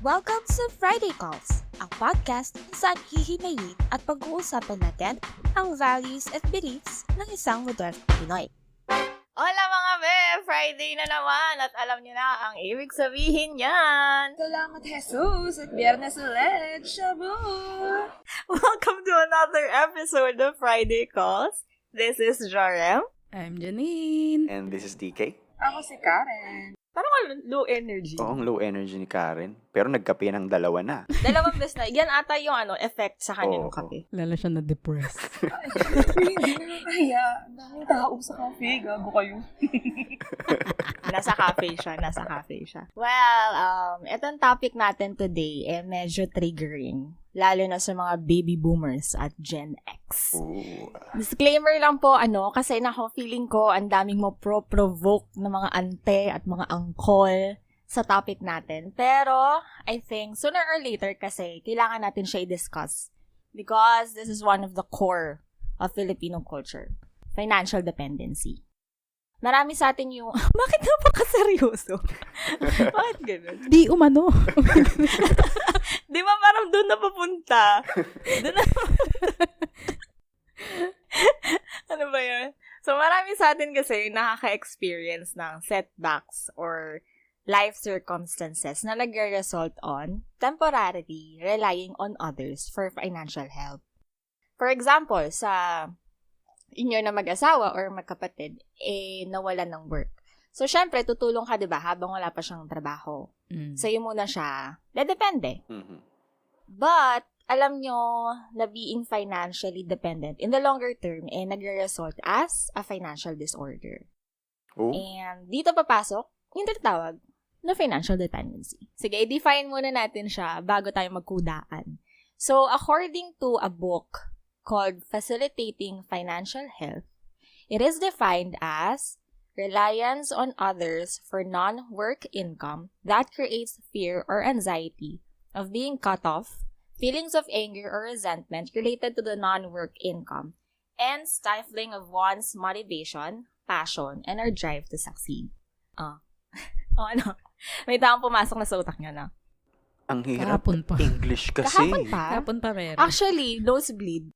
Welcome to Friday Calls, ang podcast kung saan hihimayin at pag-uusapan natin ang values at beliefs ng isang modernong Pinoy. Hola mga be! Friday na naman at alam niyo na ang ibig sabihin yan. Salamat Jesus at biyernes ulit, Shabu! Welcome to another episode of Friday Calls. This is Jorem. I'm Janine. And this is DK. Ako si Karen. Parang low energy. Oo, ang low energy ni Karen. Pero nagkape ng dalawa na. Dalawang beses na. Yan ata yung effect sa kanya ng kape. Lalo siya na-depressed. Hindi na kaya. Ang daming tao sa cafe. Gago kayo. Nasa cafe siya. Well, itong topic natin today medyo triggering. Lalo na sa mga baby boomers at Gen X. Ooh. Disclaimer lang po, kasi feeling ko ang daming mo provoke ng mga ante at mga angkol sa topic natin. Pero, I think, sooner or later kasi, kailangan natin siya i-discuss. Because this is one of the core of Filipino culture. Financial dependency. Marami sa atin yung, bakit napakaseryoso? Bakit ganun? Di umano. Di ba parang doon na papunta? Doon na ano ba yun? So, marami sa atin kasi nakaka-experience ng setbacks or life circumstances na nagre-result on temporarily relying on others for financial help. For example, sa inyo na mag-asawa or magkapatid, nawalan ng work. So, syempre, tutulong ka, diba, habang wala pa siyang trabaho. Sa'yo muna siya, depende. Mm-hmm. But, alam nyo na being financially dependent in the longer term, nagre-result as a financial disorder. Oh. And dito papasok yung tinatawag na financial dependency. Sige, i-define muna natin siya bago tayo magkudaan. So, according to a book called Facilitating Financial Health, it is defined as reliance on others for non-work income that creates fear or anxiety of being cut off, feelings of anger or resentment related to the non-work income, and stifling of one's motivation, passion, and our drive to succeed. May taong pumasok na sa utak niya na. Ang hirap. Kahapon pa. English kasi. Kahapon pa? Kahapon pa meron. Actually, nosebleed.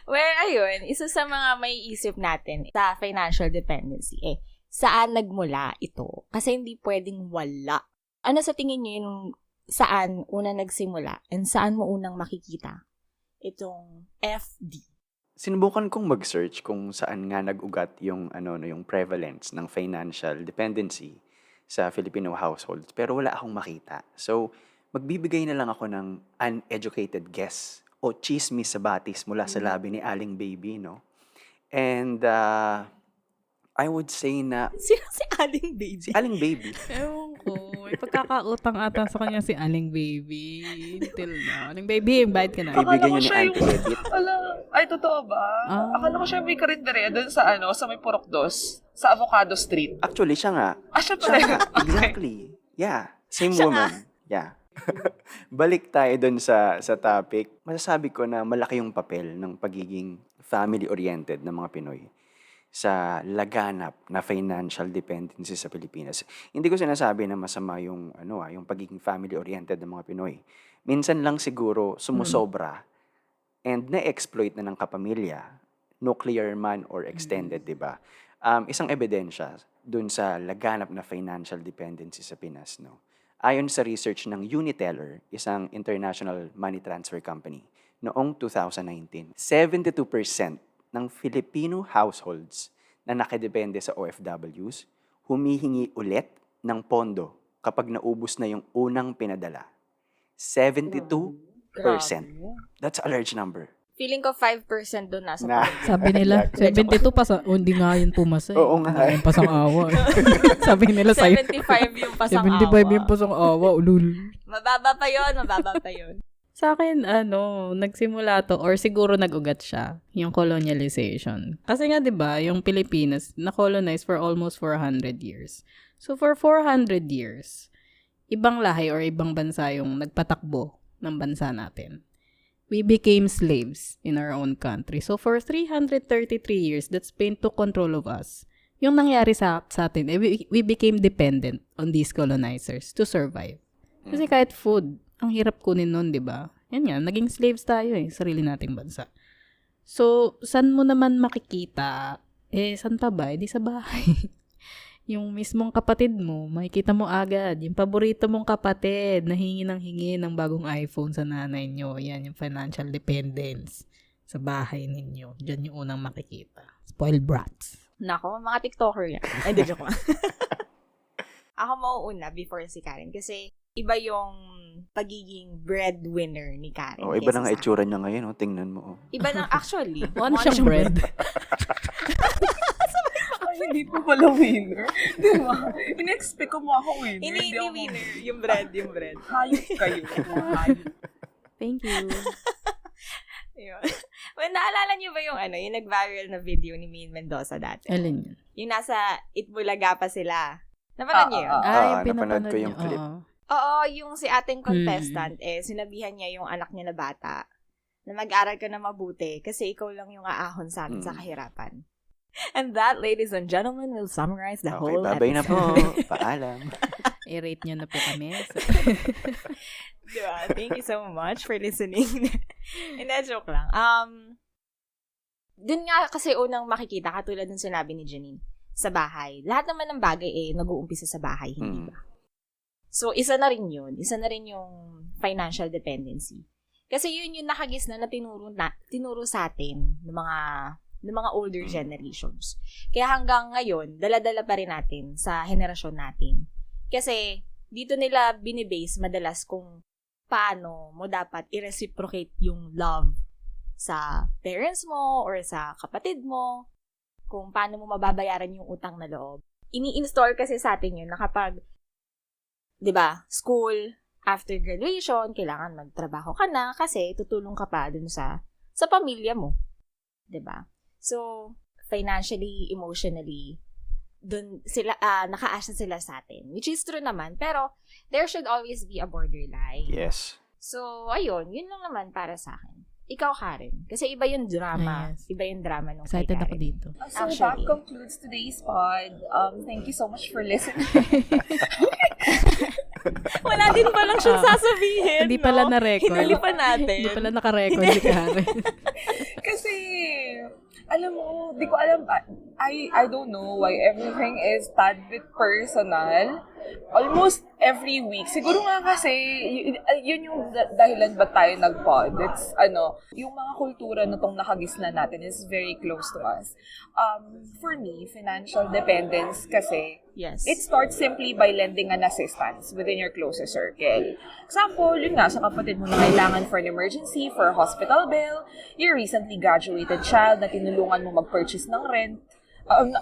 Where, ayun, isa sa mga may isip natin sa financial dependency, saan nagmula ito? Kasi hindi pwedeng wala. Ano sa tingin niyo yung saan una nagsimula and saan mo unang makikita itong FD? Sinubukan kong mag-search kung saan nga nag-ugat yung yung prevalence ng financial dependency sa Filipino households, pero wala akong makita. So, magbibigay na lang ako ng uneducated guess o chismis sa batis mula sa labi ni Aling Baby, no? And I would say na Sino si Aling Baby? si Aling Baby. Ewan ko. May pagkakautang ata sa kanya si Aling Baby. Until na. Aling Baby, invite ka na. Bibigyan niyo ni siya yung... Auntie Edith. Ay, totoo ba? Akala ko siya may karinderya doon sa sa may Purokdos, sa Avocado Street. Actually, siya nga. Siya Siya pala. nga. Okay. Exactly. Yeah. Same Siya woman. Yeah. Balik tayo dun sa topic. Masasabi ko na malaki yung papel ng pagiging family-oriented ng mga Pinoy sa laganap na financial dependency sa Pilipinas. Hindi ko sinasabi na masama yung yung pagiging family-oriented ng mga Pinoy. Minsan lang siguro sumusobra and na-exploit na ng kapamilya, nuclear man or extended, 'di ba? Isang ebidensya dun sa laganap na financial dependency sa Pinas, no. Ayon sa research ng Uniteller, isang international money transfer company, noong 2019, 72% ng Filipino households na nakadepende sa OFWs humihingi ulit ng pondo kapag naubos na yung unang pinadala. 72%. That's a large number. Feeling ko 5% doon nasa Na. point. Sabi nila, 72 pa sa... hindi nga yun pumasa. Oo nga. Yung pasang awa. Sabi nila sa'yo. 75 yung pasang 75 awa. yung pasang awa. Ulul. Mababa pa yun. Sa akin, nagsimula to or siguro nag-ugat siya, yung colonialization. Kasi nga, di ba, yung Pilipinas, na-colonize for almost 400 years. So, for 400 years, ibang lahi or ibang bansa yung nagpatakbo ng bansa natin. We became slaves in our own country. So, for 333 years that Spain took control of us, yung nangyari sa atin, we became dependent on these colonizers to survive. Kasi kahit food, ang hirap kunin nun, di ba? Yan nga, naging slaves tayo sarili nating bansa. So, saan mo naman makikita? Saan pa ba? Di sa bahay. Yung mismong kapatid mo, makikita mo agad. Yung paborito mong kapatid, nahingi ng bagong iPhone sa nanay nyo. Yan, yung financial dependence sa bahay ninyo. Diyan yung unang makikita. Spoiled brats. Nako, mga TikToker yan. Ay, di joke lang. Ako mauuna before si Karen kasi iba yung pagiging breadwinner ni Karen. Iba na nga itsura niya ngayon, tingnan mo. Iba na, actually. One siyang bread. Ay, hindi po pala winner. Diba? In-expect ko mo ako winner. Hindi ako winner. Yung bread. Hayop kayo. Hayop. Thank you. Yun. Well, naalala niyo ba yung yung nag-viral na video ni Maine Mendoza dati? Alin yun? Yung nasa Itbulaga pa sila. Napanood niyo yun? Yung napanood pinapanood ko yung niyo. clip. Oo. Oo, yung si ating contestant, sinabihan niya yung anak niya na bata na mag-aral ka na mabuti kasi ikaw lang yung aahon sa amin sa kahirapan. And that, ladies and gentlemen, will summarize the whole babay na po. episode. Paalam. I-rate niyo na po kami. Diba? Thank you so much for listening. Hindi, joke lang. Dun nga kasi unang makikita, katulad ng sinabi ni Janine, sa bahay. Lahat naman ng bagay nag-uumpisa sa bahay, hindi ba? So, isa na rin yun. Isa na rin yung financial dependency. Kasi yun yung nakagis na tinuro sa atin ng mga older generations. Kaya hanggang ngayon, dala-dala pa rin natin sa henerasyon natin. Kasi dito nila binibase madalas kung paano mo dapat i-reciprocate yung love sa parents mo or sa kapatid mo, kung paano mo mababayaran yung utang na loob. Ini-install kasi sa atin yun na kapag, di ba, school, after graduation, kailangan magtrabaho ka na kasi tutulong ka pa dun sa pamilya mo. Di ba? So, financially, emotionally, dun sila, naka-asa sila sa atin. Which is true naman, pero there should always be a borderline. Yes. So, ayun, yun lang naman para sa akin. Ikaw, Karen. Kasi iba yung drama. Yes. Iba yung drama nung Excited kay ako Karen. dito. So Actually. that concludes today's pod. Thank you so much for listening. Wala din palang siyang sasabihin, Hindi pala no? na-record. Hinuli pa natin. Hindi pala naka-record si Karen. Kasi, alam mo, di ko alam, I don't know why everything is tad bit personal. Almost every week. Siguro nga kasi, yun yung dahilan ba tayo nag-pod. It's, yung mga kultura na tong nakagisna natin is very close to us. For me, financial dependence kasi, Yes. it starts simply by lending an assistance within your closest circle. Example, yun nga, sa kapatid mo na kailangan for an emergency, for a hospital bill, your recently graduated child na tinulungan mo mag-purchase ng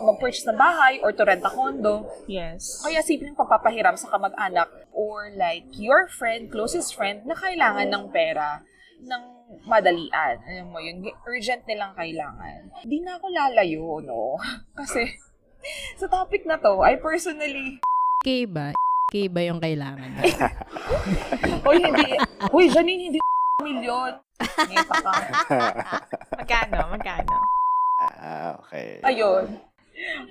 mag-purchase ng bahay or to rent a condo. Yes. Kaya simpleng pagpapahiram sa kamag-anak or like your friend, closest friend na kailangan ng pera ng madalian. Alam mo yun, urgent nilang kailangan. Di na ako lalayo, no? Kasi sa topic na to, I personally... K ba yung kailangan? Hoy, hindi. Hoy, Janine, hindi milyon. Ngeta ka. Magkano? Okay. Ayun.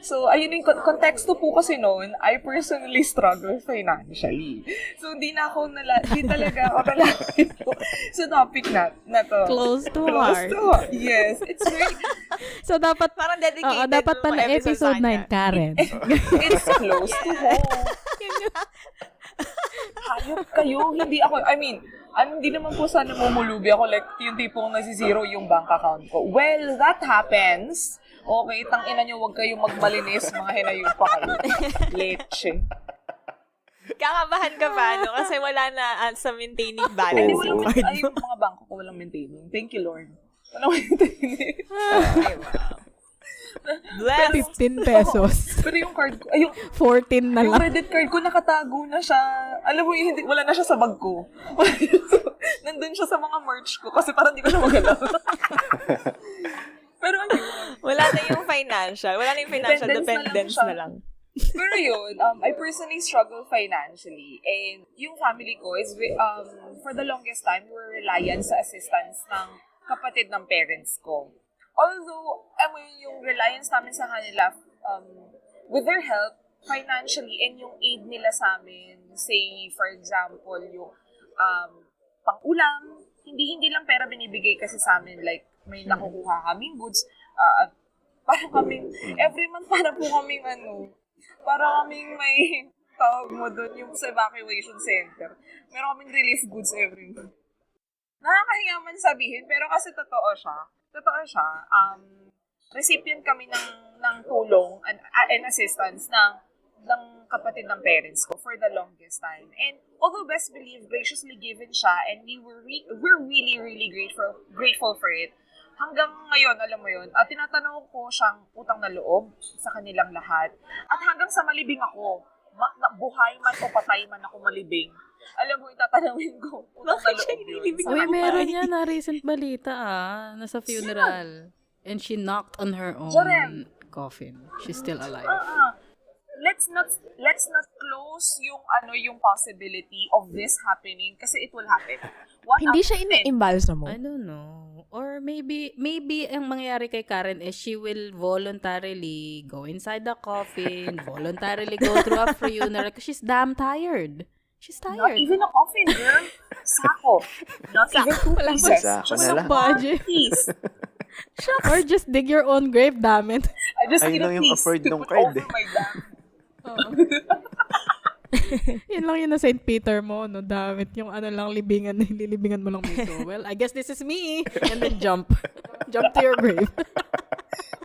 So, ayun yung konteksto po kasi noon, I personally struggle financially. So, di talaga ako talaga sa topic na to. Close to heart. Yes. It's very, So, dapat, Parang dedicated dapat yung pala mga episode sa 9, Karen. it's close to home. Hayop kayo, hindi ako, hindi naman po sana mumulubi ako, like, yung tipong nasisiro yung bank account ko. Well, that happens. Okay, tangina nyo, huwag kayong magmalinis, mga hinayupa kayo. Leche. Kakabahan ka ba, no? Kasi wala na sa maintaining balance Ay, yung card mo. yung mga bangko ko walang maintaining. Thank you, Lord. Walang maintaining. Ay, wow. Bless. 15 pesos. Pero yung card ko, 14 na yung lang. credit card ko nakatago na siya. Alam mo, wala na siya sa bag ko. Nandun siya sa mga merch ko kasi parang hindi ko siya magalaw. Pero ano yun? Wala na yung financial dependence na lang. Pero yun, I personally struggle financially. And yung family ko is, for the longest time, we were reliant sa assistance ng kapatid ng parents ko. Although, yung reliance namin sa kanila, with their help, financially, and yung aid nila sa amin, say, for example, yung pang-ulam. Hindi lang pera binibigay kasi sa amin. Like, may nakukuha kaming goods. Para kaming, every month para po kaming para kaming may tawag mo doon yung sa evacuation center. Meron kaming relief goods every month. Nakakahiya man sabihin, pero kasi totoo siya. Recipient kami ng tulong and assistance ng kapatid ng parents ko for the longest time. And although best believe, graciously given siya, and we're really, really grateful for it. Hanggang ngayon, alam mo yun, tinatanaw ko siyang utang na loob sa kanilang lahat. At hanggang sa malibing ako, buhay man o patay man ako malibing, alam mo, itatanawin ko utang na loob yun. Uy, meron yan na recent balita nasa funeral. And she knocked on her own coffin. She's still alive. Let's not close yung possibility of this happening kasi it will happen. Hindi siya ina-imbalsa mo? I don't know. Or maybe ang mangyayari kay Karen is she will voluntarily go inside the coffin, voluntarily go through a funeral because she's damn tired. She's tired. Not even a coffin, girl. Sako. Not even 2 pieces. Sako Just na lang. one piece. Or just dig your own grave, damn it. I just Ayun need lang a yung piece afford to nung put card, over my damn. Yun lang yun na St. Peter mo, no? Damit yung lang lilibingan mo lang dito. Well, I guess this is me. And then jump to your grave.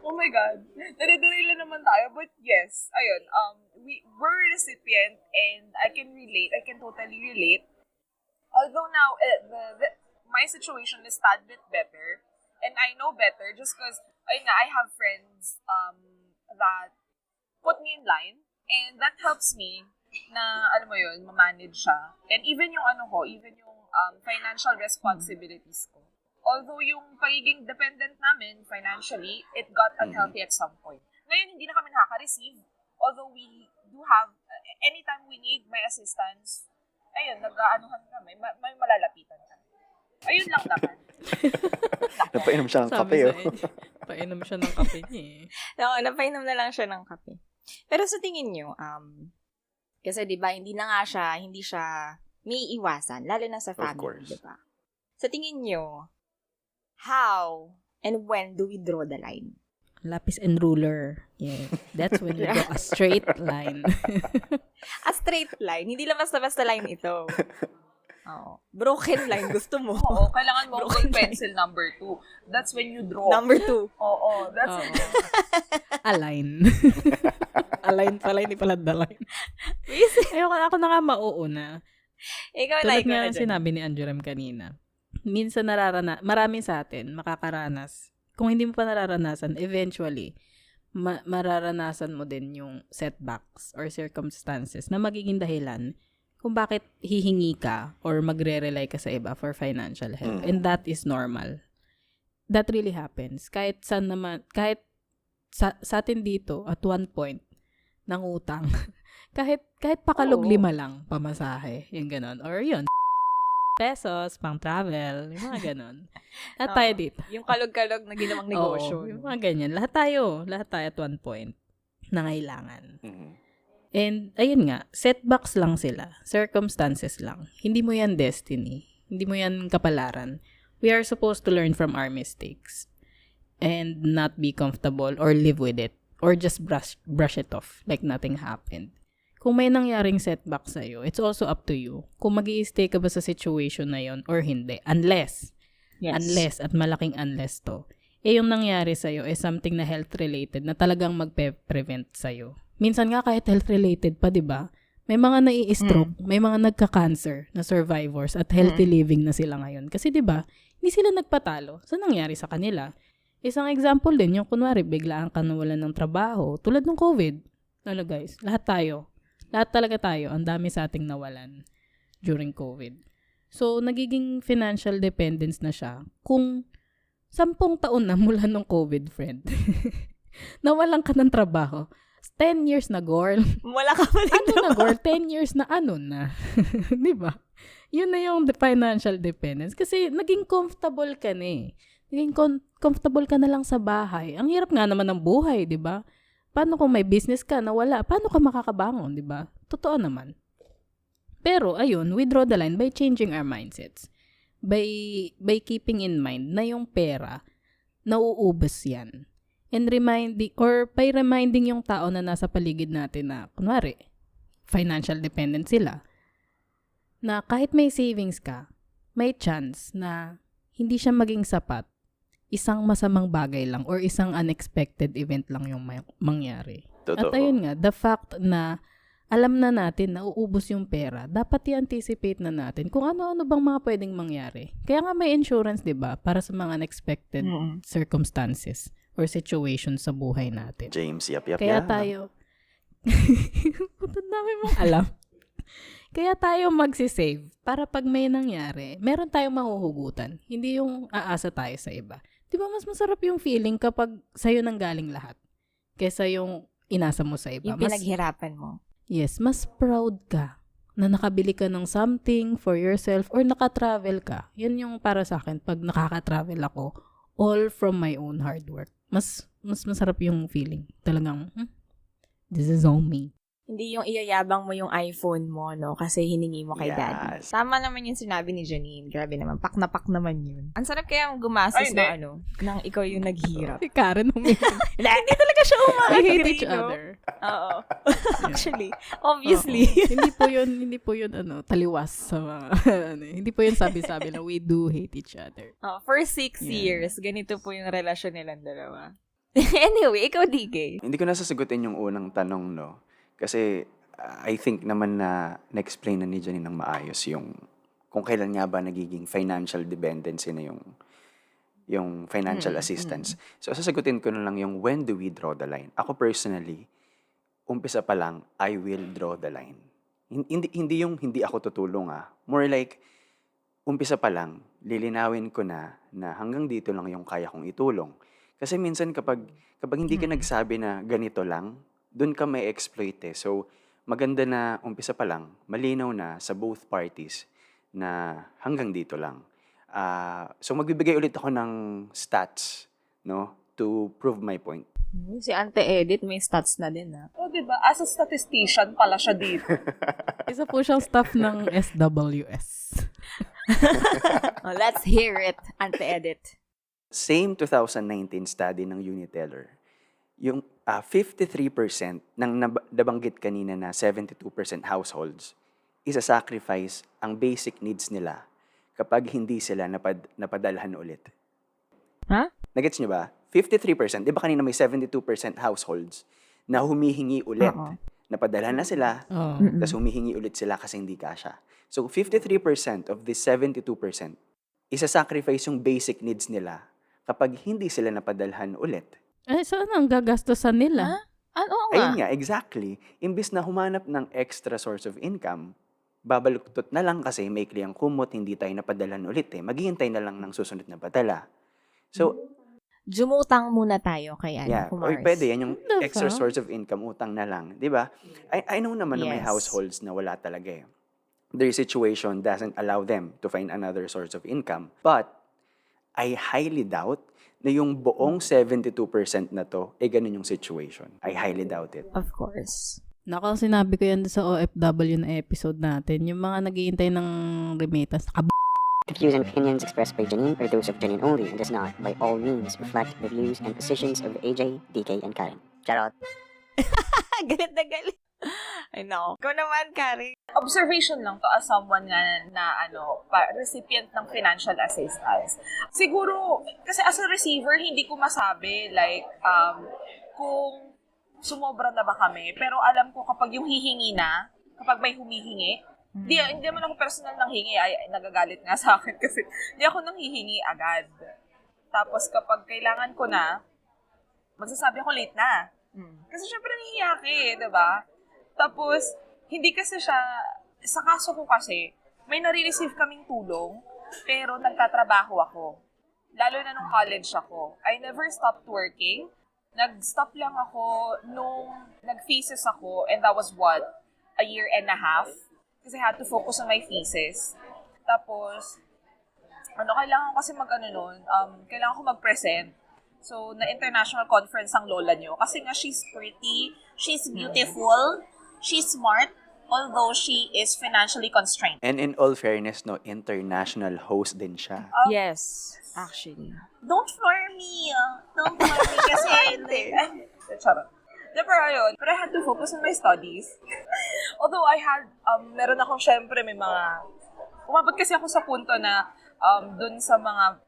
Oh my God. Nare-derail naman tayo. But yes, ayun. We're a recipient and I can totally relate. Although now, my situation is tad bit better. And I know better just because, I have friends that put me in line. And that helps me na, alam mo yun, ma-manage siya. And even yung financial responsibilities ko. Although yung pagiging dependent namin financially, it got unhealthy at some point. Ngayon, hindi na kami nakaka-receive. Although we do have, anytime we need my assistance, ayun, nag-aanuhan kami, may malalapitan kami. Ayun lang naman. Napainom siya ng kape, Painom siya ng kape niya Oo, napainom na lang siya ng kape. Pero sa tingin nyo, kasi diba, hindi siya may iwasan, lalo na sa family, diba? Sa tingin nyo, how and when do we draw the line? Lapis and ruler. Yeah. That's when you draw a straight line. A straight line? Hindi lang basta-basta line ito. Oh. Broken line, gusto mo? Oo, kailangan mo gold pencil number 2. That's when you draw. Number 2. Oo, that's when you Align. Align pala, hindi pala the line. Ako na nga mauuna. Ikaw na, Tulad nga sinabi ni Anjurem kanina. Minsan marami sa atin makakaranas. Kung hindi mo pa nararanasan, eventually, mararanasan mo din yung setbacks or circumstances na magiging dahilan kung bakit hihingi ka or magre-rely ka sa iba for financial help. And that is normal. That really happens. Kahit sa atin dito, at one point, ng utang. kahit pakalog 5 lang, pamasahe. Yung ganon. Or yun, pesos, pang travel, yung mga ganon. Lahat tayo dito. Yung kalog-kalog na ginawang negosyo. Yung mga ganyan. Lahat tayo at one point, nangailangan. And, ayun nga, setbacks lang sila. Circumstances lang. Hindi mo yan destiny. Hindi mo yan kapalaran. We are supposed to learn from our mistakes. And not be comfortable or live with it. Or just brush it off like nothing happened. Kung may nangyaring setback sa'yo, it's also up to you. Kung mag-i-stay ka ba sa situation na yon or hindi. Unless, at malaking unless to, yung nangyari sa'yo is something na health-related na talagang magpe-prevent sa'yo. Minsan nga kahit health-related pa, di ba? May mga nai-stroke, may mga nagka-cancer na survivors at healthy living na sila ngayon. Kasi di ba, hindi sila nagpatalo sa nangyari sa kanila. Isang example din, yung kunwari, biglaan ka nawalan ng trabaho, tulad ng COVID. Lalo guys, lahat talaga tayo, ang dami sa ating nawalan during COVID. So, nagiging financial dependence na siya kung 10 taon na mula nung COVID, friend. Nawalan ka ng trabaho. 10 years na, girl. Wala ka pa Ano na, girl? 10 years na na. Di ba? Yun na yung financial dependence. Kasi naging comfortable ka na eh. Naging comfortable ka na lang sa bahay. Ang hirap nga naman ng buhay, di ba? Paano kung may business ka na wala? Paano ka makakabangon, di ba? Totoo naman. Pero, ayun, we draw the line by changing our mindsets. By keeping in mind na yung pera, nauubos yan. And by reminding yung tao na nasa paligid natin na, kunwari, financial dependent sila, na kahit may savings ka, may chance na hindi siya maging sapat, isang masamang bagay lang or isang unexpected event lang yung mangyari. Totoo. At ayun nga, the fact na alam na natin na uubos yung pera, dapat i-anticipate na natin kung ano-ano bang mga pwedeng mangyari. Kaya nga may insurance, di ba? Para sa mga unexpected circumstances or situations sa buhay natin. James, yap. Kaya tayo, ang dami mong alam. Kaya tayo magsisave para pag may nangyari, meron tayong mahuhugutan. Hindi yung aasa tayo sa iba. Di ba mas masarap yung feeling kapag sa'yo nang galing lahat kesa yung inasa mo sa iba. Yung pinaghirapan mo. Yes, mas proud ka na nakabili ka ng something for yourself or nakatravel ka. Yan yung para sa akin pag nakaka-travel ako, all from my own hard work. Mas masarap yung feeling. Talagang, this is all me. Hindi yung iyayabang mo yung iPhone mo, no? Kasi hiningi mo kay daddy. Yes. Tama naman yung sinabi ni Janine. Grabe naman. Pak na pak naman yun. Ang sarap kaya gumastos ng nang ikaw yung naghihirap. Si Karen humingi. Hindi talaga siya We umaagri, hate each no? other. Oo. Actually. Obviously. Oo. Hindi po yun taliwas sa mga, hindi po yun sabi-sabi na we do hate each other. For 6 years, ganito po yung relasyon nilang dalawa. Anyway, ikaw, DK. Hindi ko nasasagutin yung unang tanong, no? Kasi I think naman na na-explain na ni Janine ng maayos yung kung kailan nga ba nagiging financial dependency na yung financial assistance. So, sasagutin ko na lang yung when do we draw the line. Ako personally, umpisa pa lang, I will draw the line. Hindi yung hindi ako tutulong More like, umpisa pa lang, lilinawin ko na hanggang dito lang yung kaya kong itulong. Kasi minsan kapag hindi ka nagsabi na ganito lang, doon ka may exploit So, maganda na umpisa pa lang, malinaw na sa both parties na hanggang dito lang. So, magbibigay ulit ako ng stats, no, to prove my point. Si Ante Edith may stats na din, Oh, diba? As a statistician pala siya dito. Isa po siyang staff ng SWS. Let's hear it, Ante Edith. Same 2019 study ng Uniteller. Yung 53% ng nabanggit kanina na 72% households, isa-sacrifice ang basic needs nila kapag hindi sila napadalhan ulit. Ha? Nagets nyo ba? 53%. Di ba kanina may 72% households na humihingi ulit. Napadalhan na sila, tapos humihingi ulit sila kasi hindi kasya. So, 53% of this 72%, isa-sacrifice yung basic needs nila kapag hindi sila napadalhan ulit. Saan ang gagastosan nila? Oo nga. Ayun nga, exactly. Imbis na humanap ng extra source of income, babaluktot na lang kasi may kliyang kumot, hindi tayo napadalhan ulit Maghihintay na lang ng susunod na padala. So, Jumutang muna tayo kay Kumars. Pwede yan, yung extra source of income, utang na lang. Di ba? I know naman na may households na wala talaga Their situation doesn't allow them to find another source of income. But, I highly doubt na yung buong 72% na to, ganun yung situation. I highly doubt it. Of course. Nako, sinabi ko yan sa OFW na episode natin. Yung mga naghihintay ng remittance, The views and opinions expressed by Janine are those of Janine only and does not, by all means, reflect the views and positions of AJ, DK, and Karen. Charot. Galit na galit. I know. Ikaw naman, Karen. Observation lang to as someone na recipient ng financial assistance. Siguro, kasi as a receiver, hindi ko masabi, kung sumobra na ba kami. Pero alam ko kapag yung hihingi na, kapag may humihingi, hindi naman ako personal nang hingi, nagagalit nga sa akin kasi hindi ako nang hihingi agad. Tapos kapag kailangan ko na, magsasabi ako late na. Kasi syempre nahihiya ka diba? Tapos, hindi kasi siya, sa kaso ko kasi, may nare-receive kaming tulong, pero nagtatrabaho ako. Lalo na nung college ako. I never stopped working. Nag-stop lang ako nung nag-thesis ako, and that was a year and a half. Kasi I had to focus on my thesis. Tapos, kailangan ko kasi kailangan ko mag-present. So, na international conference ang lola nyo. Kasi nga, she's pretty, she's beautiful, she's smart, although she is financially constrained. And in all fairness, no, international host din siya. Yes, actually. Don't floor me. Don't floor me kasi charot. Pero ayun, pero I had to focus on my studies. Although I had, meron akong syempre may mga, umabot kasi ako sa punto na dun sa mga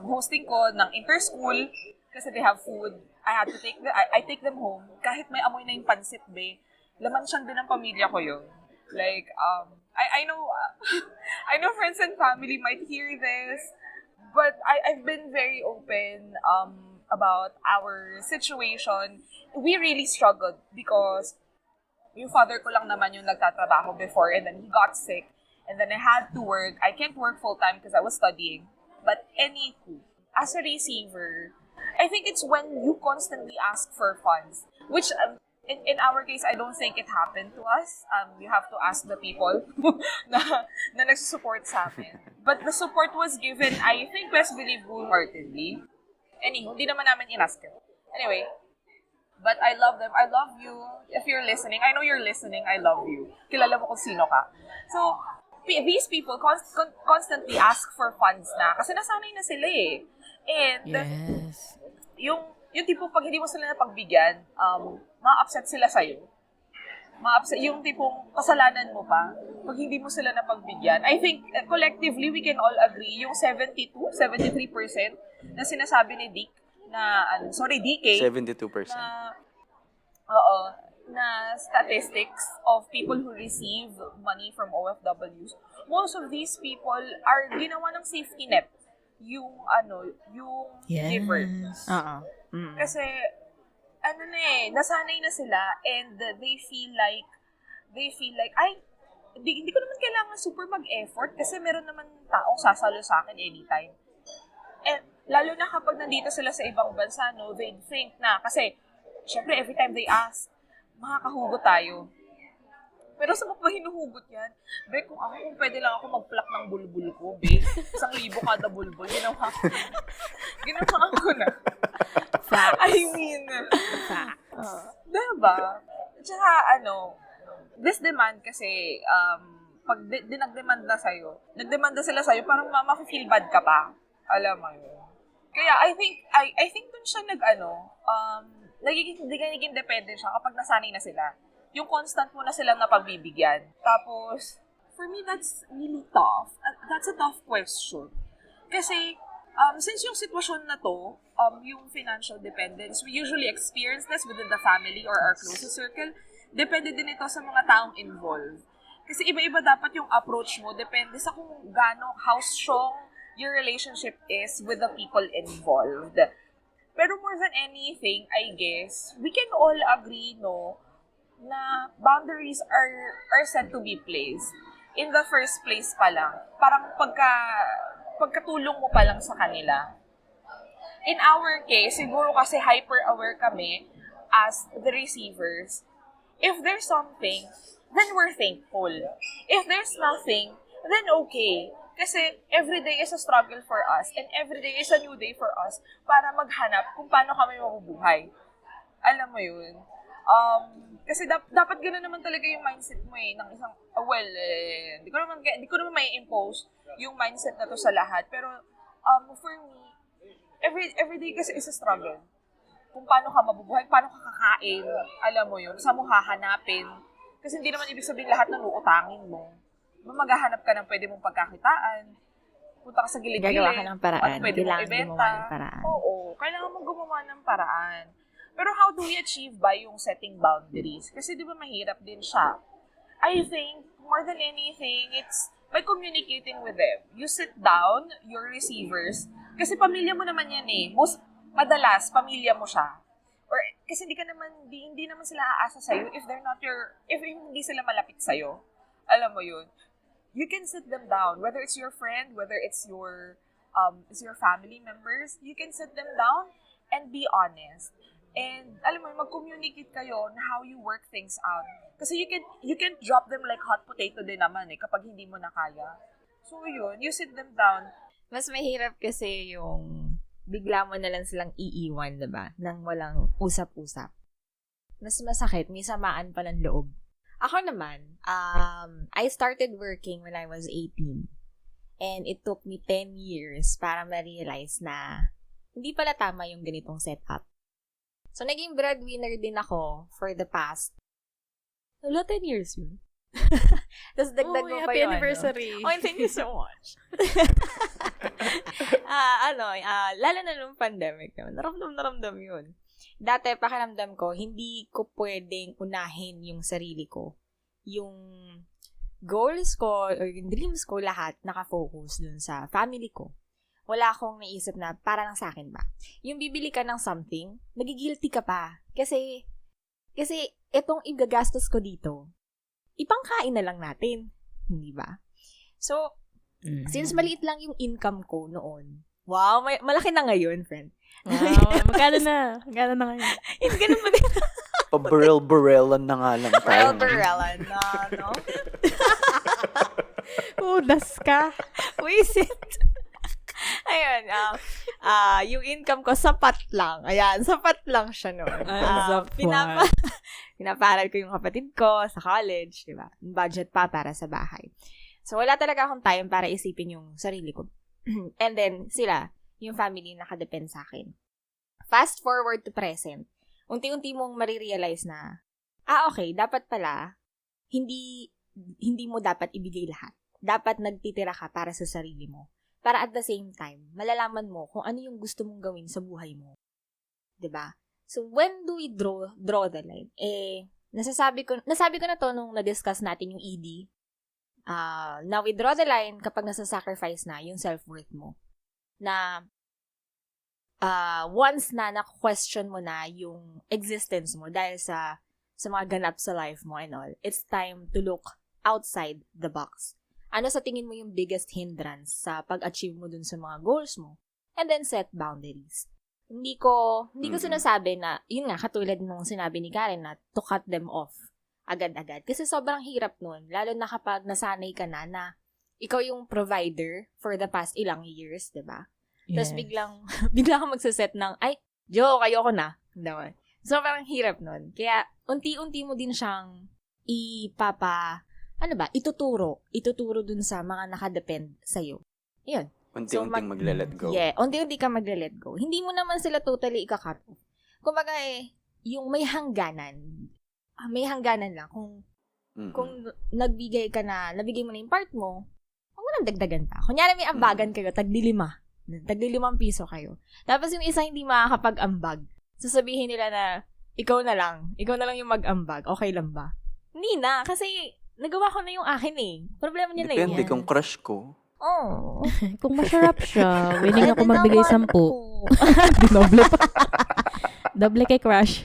hosting ko ng inter-school, kasi they have food, I take them home, kahit may amoy na yung pansit, laman siyang din ng pamilya ko yun. Like, I know, I know friends and family might hear this, but I've been very open about our situation. We really struggled because yung father ko lang naman yung nagtatrabaho before, and then he got sick, and then I had to work. I can't work full-time because I was studying. But anywho, as a receiver, I think it's when you constantly ask for funds, which in our case, I don't think it happened to us. You have to ask the people na nagsusupport sa amin. But the support was given, I think, best believe, wholeheartedly. Anywho, hindi naman namin inask it. Anyway, but I love them. I love you. If you're listening, I know you're listening, I love you. Kilala mo kung sino ka. So, these people constantly ask for funds na kasi nasanay na sila eh. And, Yes. yung tipo pag hindi mo sila napagbigyan, ma-upset sila sa'yo. Ma-upset, yung tipong kasalanan mo pa, pag hindi mo sila napagbigyan. I think, collectively, we can all agree, yung 73% na sinasabi ni Dick, DK, 72%. na statistics of people who receive money from OFWs, most of these people are ginawa ng safety net yung giver. Kasi nasanay na sila, and they feel like ay, hindi ko naman kailangan super mag-effort kasi meron naman taong sasalo sa akin anytime. And lalo na kapag nandito sila sa ibang bansa, they think na kasi syempre every time they ask, makakahugot tayo. Pero sa mga hinuhugot yan, kung pwede lang ako mag-pluck ng bulbul ko, 1,000 kada bulbul, ginawa ko na. Facts. I mean, diba? Tsaka, this demand kasi, pag nagdemanda sila sa'yo, parang ma-feel bad ka pa. Alam mo yun. Kaya, I think dun siya nagiging dependent siya kapag nasanay na sila. Yung constant mo na silang napagbibigyan. Tapos, for me, that's really tough. That's a tough question. Kasi, since yung sitwasyon na to, yung financial dependence, we usually experience this within the family or our closest circle. Depende din ito sa mga taong involved. Kasi iba-iba dapat yung approach mo. Depende sa kung how strong your relationship is with the people involved. Pero more than anything, I guess, we can all agree, na boundaries are set to be placed. In the first place pa lang. Parang pagkatulong mo pa lang sa kanila. In our case, siguro kasi hyper-aware kami as the receivers. If there's something, then we're thankful. If there's nothing, then okay. Kasi every day is a struggle for us and every day is a new day for us para maghanap kung paano kami mabubuhay. Alam mo yun? Kasi dapat gano'n naman talaga yung mindset mo ng isang, hindi ko naman may impose yung mindset na to sa lahat. Pero for me, every day kasi is a struggle. Kung paano ka mabubuhay, paano ka kakain, alam mo yun, saan mo hahanapin. Kasi hindi naman ibig sabihin lahat ng uutangin mo. Maghahanap ka ng pwede mong pagkakitaan, punta ka sa gilid-gilid, gagawa ka ng paraan. pwede mong ibenta. Oo, kailangan mong gumawa ng paraan. Pero how do we achieve by yung setting boundaries? Kasi di ba mahirap din siya. I think, more than anything, it's by communicating with them. You sit down, your receivers, kasi pamilya mo naman yan eh. Madalas, pamilya mo siya. Or, kasi hindi naman sila aasa sa'yo if hindi sila malapit sa'yo. Alam mo yun. You can sit them down, whether it's your friend, whether it's your family members, you can sit them down and be honest. And alam mo, mag-communicate kayo on how you work things out. Kasi you can drop them like hot potato din naman kapag hindi mo na kaya. So yun, you sit them down. Mas mahirap kasi yung bigla mo na lang silang iiwan, diba? Nang walang usap-usap. Mas masakit, may samaan pa ng loob. Ako naman, I started working when I was 18. And it took me 10 years para ma-realize na hindi pala tama yung ganitong setup. So, naging breadwinner din ako for the past, 10 years yun. Tapos dagdag mo pa happy yun. anniversary. Oh, thank you so much. Lalo na nung pandemic naman. Naramdam yun. Dati, pakiramdam ko, hindi ko pwedeng unahin yung sarili ko. Yung goals ko, or yung dreams ko, lahat nakafocus dun sa family ko. Wala akong naisip na para lang sa akin ba. Yung bibili ka ng something, nagigilty ka pa. Kasi itong igagastos ko dito, ipangkain na lang natin. Hindi ba? So, since maliit lang yung income ko noon, wow, malaki na ngayon, friend. Wow, magkano na ngayon? Hindi ganun ba din? Pa-barrel-barrelan na nga lang tayo. Barrelan na, no? Udas ka. Wisit. Ayun, yung income ko, sapat lang. Ayan, sapat lang siya noon. Pinaparal ko yung kapatid ko sa college, di ba? Budget pa para sa bahay. So, wala talaga akong time para isipin yung sarili ko. And then, sila, yung family nakadepend sa akin. Fast forward to present, unti-unti mong marirealize na, okay, dapat pala, hindi mo dapat ibigay lahat. Dapat nagtitira ka para sa sarili mo. Para at the same time, malalaman mo kung ano yung gusto mong gawin sa buhay mo. 'Di ba? So, when do we draw the line? Nasabi ko na to nung na-discuss natin yung ED. Now we draw the line kapag nasa-sacrifice na yung self-worth mo. Na, once na na-question mo na yung existence mo dahil sa mga ganap sa life mo and all, it's time to look outside the box. Ano sa tingin mo yung biggest hindrance sa pag-achieve mo dun sa mga goals mo? And then set boundaries. Hindi ko sinasabi na, yun nga, katulad nung sinabi ni Karen na to cut them off agad-agad. Kasi sobrang hirap nun, lalo na kapag nasanay ka na ikaw yung provider for the past ilang years, diba? Yes. Tapos bigla kang magsaset ng, joke, ayoko na. Diba? Sobrang hirap nun. Kaya, unti-unti mo din siyang ituturo dun sa mga nakadepend sa'yo. Yun. Unti-unting magle-let go. Yeah, unti-unti ka magle-let go. Hindi mo naman sila totally ika-cut off. Kumbaga yung may hangganan lang. Kung nabigay mo na yung part mo, huwag mo nang dagdagan pa. Kunyari may ambagan kayo, tagli-5 piso kayo. Tapos yung isa hindi makakapag-ambag. Sasabihin nila na, ikaw na lang yung mag-ambag. Okay lang ba? Hindi na, kasi nagawa ko na yung akin eh. Problema niya na yun. Depende kung crush ko. Oh. Kung masarap siya, willing ako magbigay 10. Dinoble pa. Doble kay crush.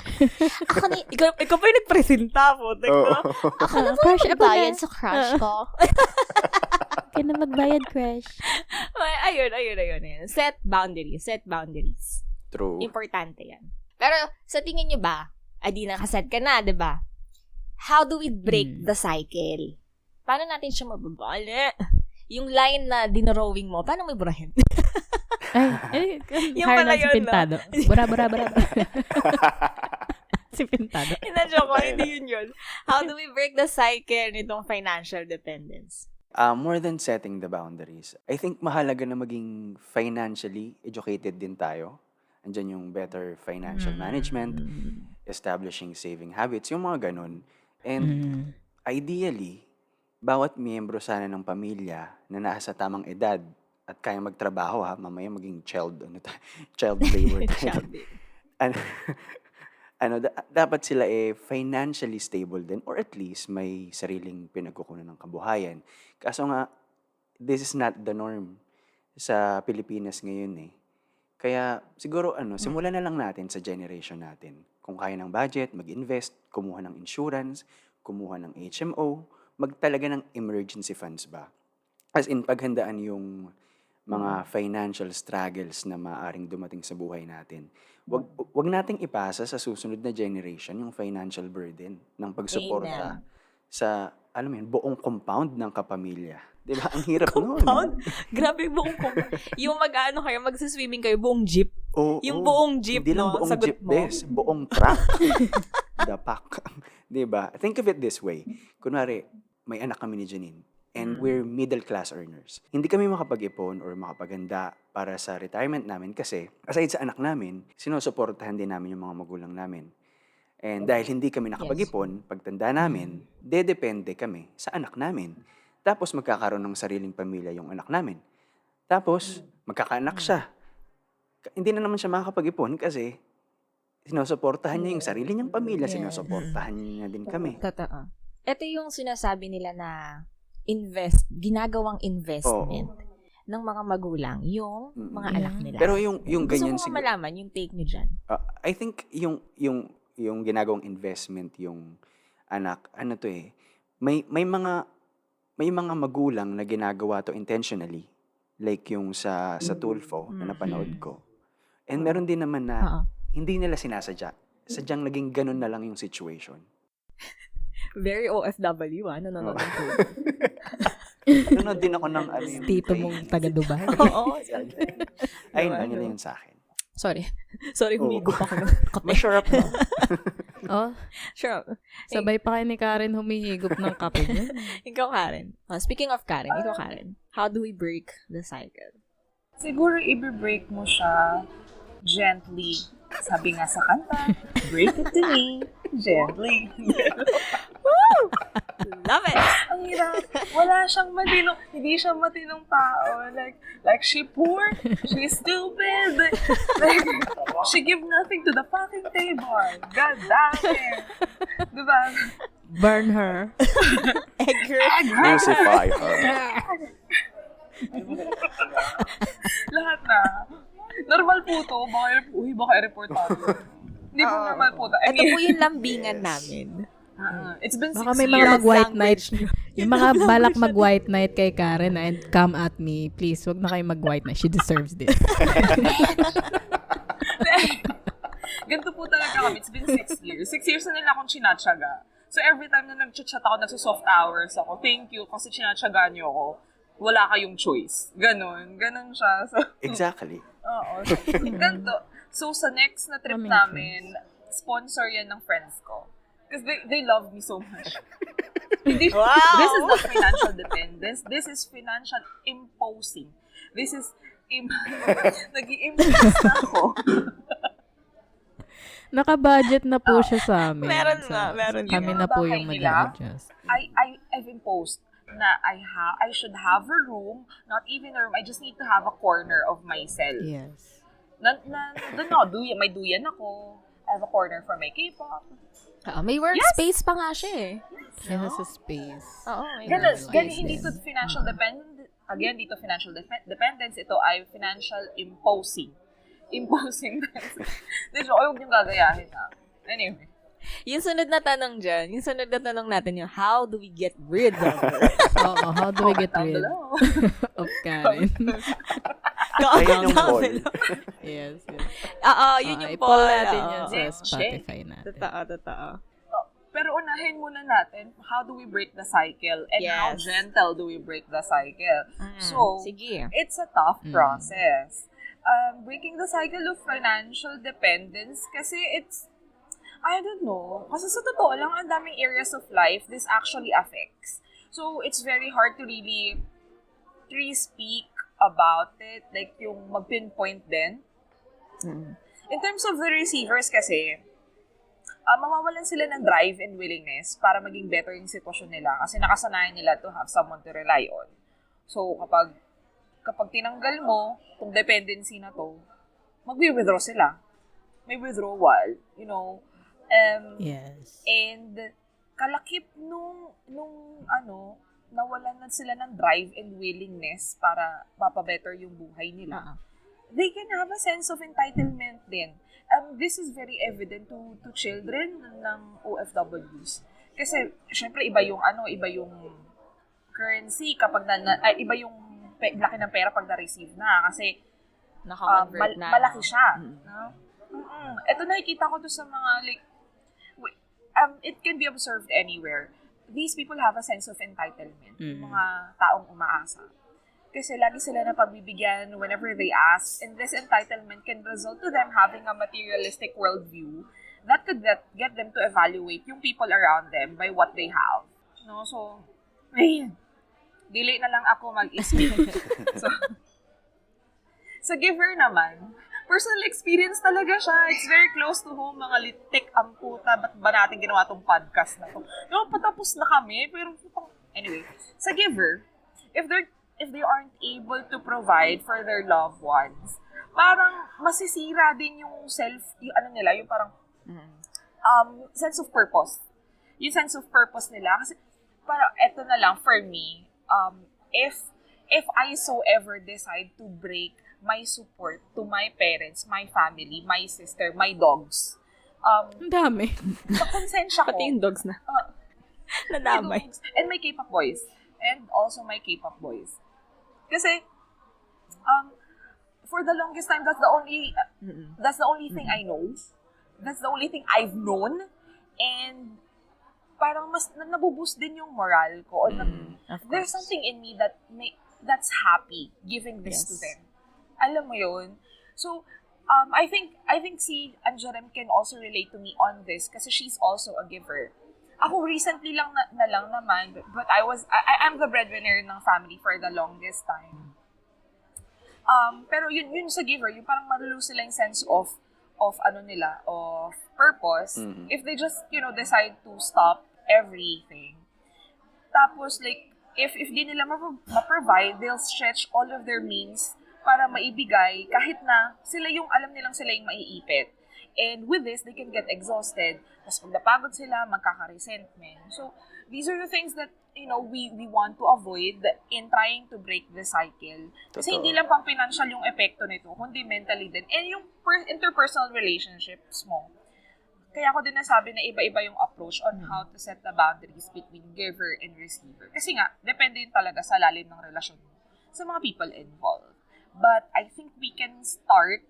Ikaw pa yung nagpresenta po. Ako na po magbayad sa crush ko. Kaya na magbayad, crush. Ayun. Set boundaries. True. Importante yan. Pero sa tingin nyo ba, di nakaset ka na, diba? How do we break the cycle? Paano natin siya mababali? Yung line na dinrawing mo, paano mo iburahin? Yung pala yun, si Pintado. Bura. Si Pintado. Inadyo ko, hindi yun. How do we break the cycle nitong financial dependence? More than setting the boundaries, I think mahalaga na maging financially educated din tayo. Andyan yung better financial management, establishing saving habits, yung mga ganun. And ideally, bawat miyembro sana ng pamilya na nasa tamang edad at kaya magtrabaho mamaya maging child labor tayo. Dapat sila financially stable din or at least may sariling pinagkukunan ng kabuhayan. Kaso nga, this is not the norm sa Pilipinas ngayon . Kaya siguro simulan na lang natin sa generation natin. Kung kaya ng budget, mag-invest, kumuha ng insurance, kumuha ng HMO, magtalaga ng emergency funds ba? As in, paghandaan yung mga financial struggles na maaaring dumating sa buhay natin. Wag nating ipasa sa susunod na generation yung financial burden ng pagsuporta sa, buong compound ng kapamilya. Diba? Ang hirap nun. Compound? Grabe, buong compound. Yung magsiswimming kayo, buong jeep. Yung buong jeep, hindi lang buong sagot jeep, mo. buong truck. Dapak. Diba? Think of it this way. Kunwari, may anak kami ni Janine and we're middle class earners. Hindi kami makapag-ipon or makapaganda para sa retirement namin kasi aside sa anak namin, sinusuportahan din namin yung mga magulang namin. And dahil hindi kami nakapag-ipon, pagtanda namin, dedepende kami sa anak namin. Tapos magkakaroon ng sariling pamilya yung anak namin. Tapos magkakaanak siya. Hindi na naman siya makakapag-ipon kasi sinusuportahan niya yung sarili niyang pamilya, sinusuportahan niya din kami. Totoo. Ito yung sinasabi nila na ginagawang investment ng mga magulang, yung mga anak nila. Pero yung ganyan gusto ko malaman yung take nyo dyan. I think yung ginagawang investment yung anak, may mga magulang na ginagawa to intentionally. Like yung sa Tulfo na napanood ko. And meron din naman na hindi nila sinasadya. Sadyang naging ganun na lang yung situation. Very OFW, nanonood ng Tulfo. Nanonood din ako ng yung Tito mong taga-Dubai. Oo. Ayun, ano yun sa akin. Sorry, humigop ako ng kape. Masarap na. Sure. Sabay pa kayo ni Karen humihigop ng kape niya. Ikaw, Karen. Speaking of Karen, how do we break the cycle? Siguro i-break mo siya gently. Sabi nga sa kanta, break it to me gently. Love it! Ang hirap. Wala siyang matinong, hindi siya matinong tao. Like she poor, she's stupid. Like, she give nothing to the fucking table. God damn it. Diba? Burn her. Crucify her. Lahat na. Normal po to. Baka i-report tayo. Hindi po normal po to. Ito po yung lambingan namin. It's been 6 Baka may years. mga mag-white night. Yung mga balak mag-white night kay Karen and come at me. Please, wag na kayo mag-white night. She deserves this. Ganito po talaga kami. It's been 6 years. 6 years na nila akong chinatsaga. So every time na nag-chat ako, nagso-soft hours ako, thank you kasi chinatsaga niyo ako. Wala kayong choice. Ganon siya. So, Exactly. oo. Ganito. So sa next na trip namin, sponsor yan ng friends ko. Because they love me so much. This is not financial dependence. This is financial imposing. This is nag-i-impose na ako. Naka-budget na po siya sa amin. Meron na. Kami na po yung mag-adjust. I've imposed na I should have a room, not even a room. I just need to have a corner of myself. Yes. May duyan ako. I have a corner for my K-pop. May workspace pa nga siya eh. She has a space. Oo, may Ganun, hindi to financial dependence. Again, dito financial dependence. Ito ay financial imposing. Imposing. Dito, huwag niyong gagayahin na. Anyway. Yung sunod na tanong dyan, natin yung how do we get rid of her? Oo, how do we get rid of Karen? Ayan yung poll. Yes. Oo, yun yung i-poll poll. natin yun sa Next, Spotify natin. Totoo. Pero unahin muna natin, how do we break the cycle? And how Yes. gentle do we break the cycle? So, Sige. it's a tough process. Breaking the cycle of financial dependence kasi it's, I don't know, kasi sa totoo lang, ang daming areas of life this actually affects. So, it's very hard to really speak about it, like yung mag-pinpoint din. In terms of the receivers kasi, mawawalan sila ng drive and willingness para maging better yung sitwasyon nila kasi nakasanayan nila to have someone to rely on. So, kapag tinanggal mo kung dependency na to, mag-withdraw sila. May withdrawal, you know. Yes. And kalakip nung nawalan na sila ng drive and willingness para mapabetter yung buhay nila. They can have a sense of entitlement din. This is very evident to children ng OFWs. Kasi, syempre, iba yung currency kapag iba yung laki ng pera pag na-receive na. Kasi, Naka-convert na. malaki siya. No? Ito nakikita ko to sa mga, like, it can be observed anywhere. These people have a sense of entitlement. Yung mga taong umaasa. Kasi lagi sila na pagbibigyan whenever they ask. And this entitlement can result to them having a materialistic worldview that could get them to evaluate yung people around them by what they have. No? So, dili na lang ako mag-isip. Sa giver naman, personal experience talaga siya. It's very close to home, mga litik ang puta. Ba't ba natin ginawa tong podcast na to? No, patapos na kami, pero anyway, sa giver, if they aren't able to provide for their loved ones, parang masisira din yung yung parang sense of purpose. Yung sense of purpose nila. Kasi parang eto na lang for me, if I so ever decide to break my support to my parents, my family, my sister, my dogs. Ang dami. Makonsensya ko. Pati yung dogs na. Nadamay. And my K-pop boys. And also my K-pop boys. Kasi, for the longest time, that's the only thing I know. That's the only thing I've known. And parang mas nabuboost din yung moral ko. There's something in me that's happy giving this to them. Alam mo yun? So, I think si Anjarem can also relate to me on this kasi she's also a giver. Ako recently lang naman, but I'm the breadwinner ng family for the longest time. Pero yun sa giver, yung parang malulose sila yung sense of purpose if they just, decide to stop everything. Tapos, like, if di nila ma-provide, they'll stretch all of their means para maibigay kahit na sila yung alam nilang sila yung maiipit. And with this, they can get exhausted. Tapos pag napagod sila, magkaka-resentment. So, these are the things that, we want to avoid in trying to break the cycle. Kasi hindi lang pang financial yung epekto nito, kundi mentally din. And yung interpersonal relationships mo. Kaya ako din nasabi na iba-iba yung approach on how to set the boundaries between giver and receiver. Kasi nga, depende yun talaga sa lalim ng relasyon mo sa mga people involved. But I think we can start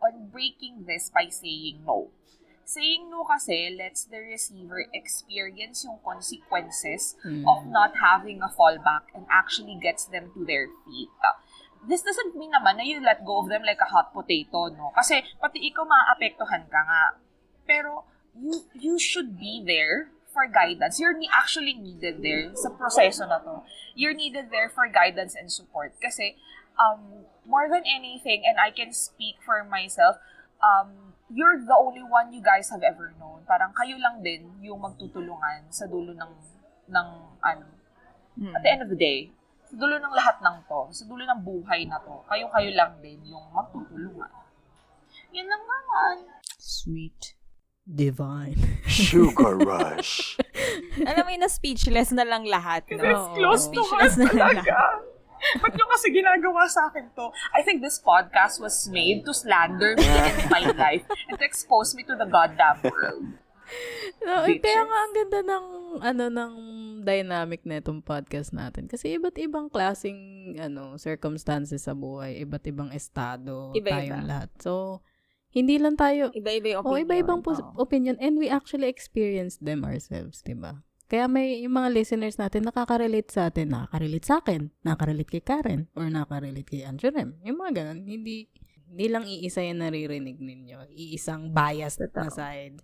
on breaking this by saying no. Saying no kasi lets the receiver experience yung consequences of not having a fallback and actually gets them to their feet. This doesn't mean naman na you let go of them like a hot potato, no? Kasi pati ikaw maaapektuhan ka nga. Pero you should be there for guidance. You're actually needed there sa proseso na to. You're needed there for guidance and support. Kasi more than anything, and I can speak for myself, you're the only one you guys have ever known. Parang kayo lang din yung magtutulungan sa dulo at the end of the day, sa dulo ng lahat ng to, sa dulo ng buhay na to, kayo lang din yung magtutulungan. Yan lang naman. Sweet. Divine. Sugar rush. Alam mo yun na speechless na lang lahat, no? It's close to heart talaga. Ba't nyo kasi ginagawa sa akin to? I think this podcast was made to slander me and my life and to expose me to the goddamn world. No, kaya nga ang ganda ng dynamic na itong podcast natin. Kasi iba't ibang klaseng circumstances sa buhay, iba't ibang estado, tayong lahat. So, hindi lang tayo, iba-iba yung opinion. iba-ibang opinion and we actually experience them ourselves, diba? Kaya may yung mga listeners natin nakaka-relate sa atin, nakaka-relate sa akin, nakaka-relate kay Karen, or nakaka-relate kay Anjarem. Yung mga ganun, hindi lang iisa yung naririnig ninyo. Iisang biased na side.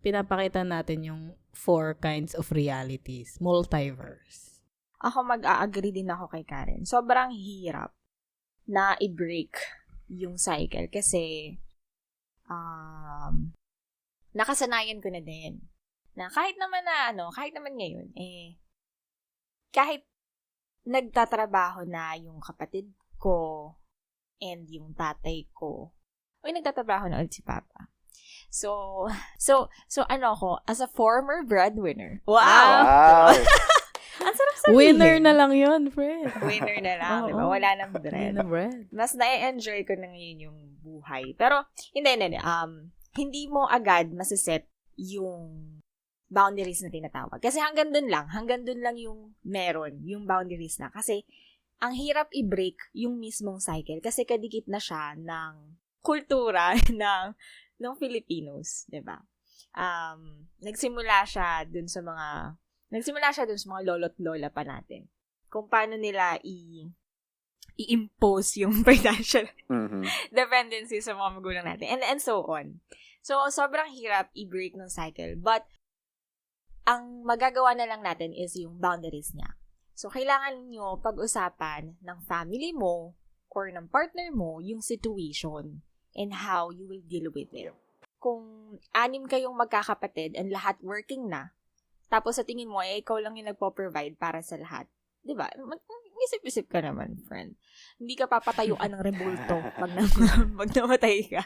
Pinapakita natin yung 4 kinds of realities. Multiverse. Ako mag-a-agree din ako kay Karen. Sobrang hirap na i-break yung cycle kasi nakasanayan ko na din. Na kahit naman ngayon, kahit nagtatrabaho na yung kapatid ko and yung tatay ko, nagtatrabaho na ulit si Papa. So, ako, as a former breadwinner. Wow! Ang sarap sabihin. Winner na lang yun, friend. Winner na lang, diba? Wala nang bread. Mas na-enjoy ko na ngayon yung buhay. Pero, hindi mo agad masiset yung boundaries na tinatawag. Kasi hanggang dun lang yung meron, yung boundaries na. Kasi, ang hirap i-break yung mismong cycle kasi kadikit na siya ng kultura ng Filipinos, diba? Nagsimula siya dun sa mga lolo't lola pa natin. Kung paano nila i-impose yung financial dependency sa mga magulang natin. And so on. So, sobrang hirap i-break ng cycle. But, ang magagawa na lang natin is yung boundaries niya. So, kailangan nyo pag-usapan ng family mo or ng partner mo yung situation and how you will deal with it. Kung 6 kayong magkakapatid and lahat working na, tapos sa tingin mo, ikaw lang yung nagpo-provide para sa lahat. Diba? Isip-isip ka naman, friend. Hindi ka papatayuan ng rebulto pag namatay ka.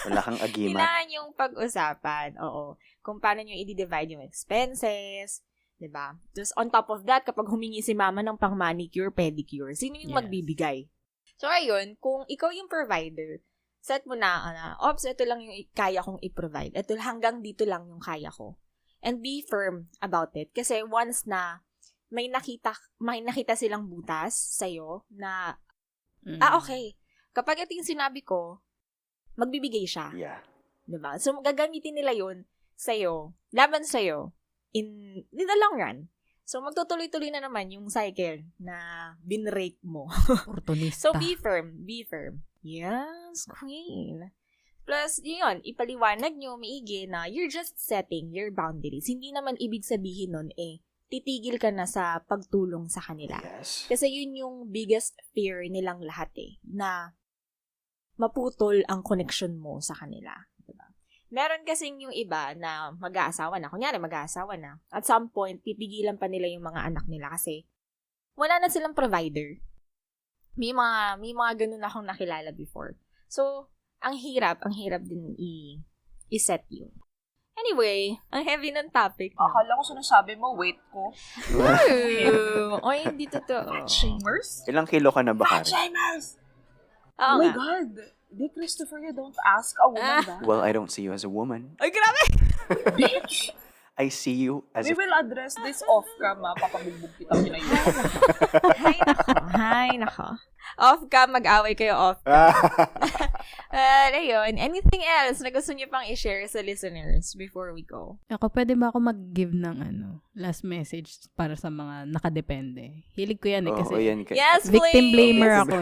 Wala kang agimat. Kailangan yung pag-usapan. Oo. Kung paano nyo i-divide yung expenses. Diba? Tapos on top of that, kapag humingi si mama ng pang manicure, pedicure, sino yung magbibigay? So, ayun, kung ikaw yung provider, set mo na, ops, ito lang yung kaya kong i-provide. Ito hanggang dito lang yung kaya ko. And be firm about it. Kasi once na may nakita silang butas sa'yo na, okay. Kapag ito yung sinabi ko, magbibigay siya. Yeah. Diba? So, gagamitin nila yun sa'yo, laban sa'yo, in the long run. So, magtutuloy-tuloy na naman yung cycle na binrake mo. Oportunista. So, be firm. Be firm. Yes, queen. Plus, yun, ipaliwanag nyo, maigi na you're just setting your boundaries. Hindi naman ibig sabihin nun, titigil ka na sa pagtulong sa kanila. Yes. Kasi yun yung biggest fear nilang lahat na maputol ang connection mo sa kanila. Diba? Meron kasing yung iba na mag-aasawa na. Kunyari, mag-aasawa na. At some point, pipigilan pa nila yung mga anak nila kasi wala na silang provider. May mga ganun akong nakilala before. So, ang hirap din i-set yun. Anyway, ang heavy ng topic. Akala ko sinasabi mo, weight ko. Oy, hindi totoo. Shamers? Ilang kilo ka na ba, Karen? Shamers! Oo Oh my nga. God. Di, Christopher, you don't ask a woman that. Well, I don't see you as a woman. Ay, grabe! Bitch! I see you as We a... will address this off-cam, papabugbog kita yun na yun. Hay nako. Off ka, mag-away kayo off. Ayun. Anything else na gusto niyo pang i-share sa listeners before we go? Ako, pwede ba ako mag-give ng last message para sa mga nakadepende? Hilig ko yan kasi yan. Yes, victim please! blamer ako.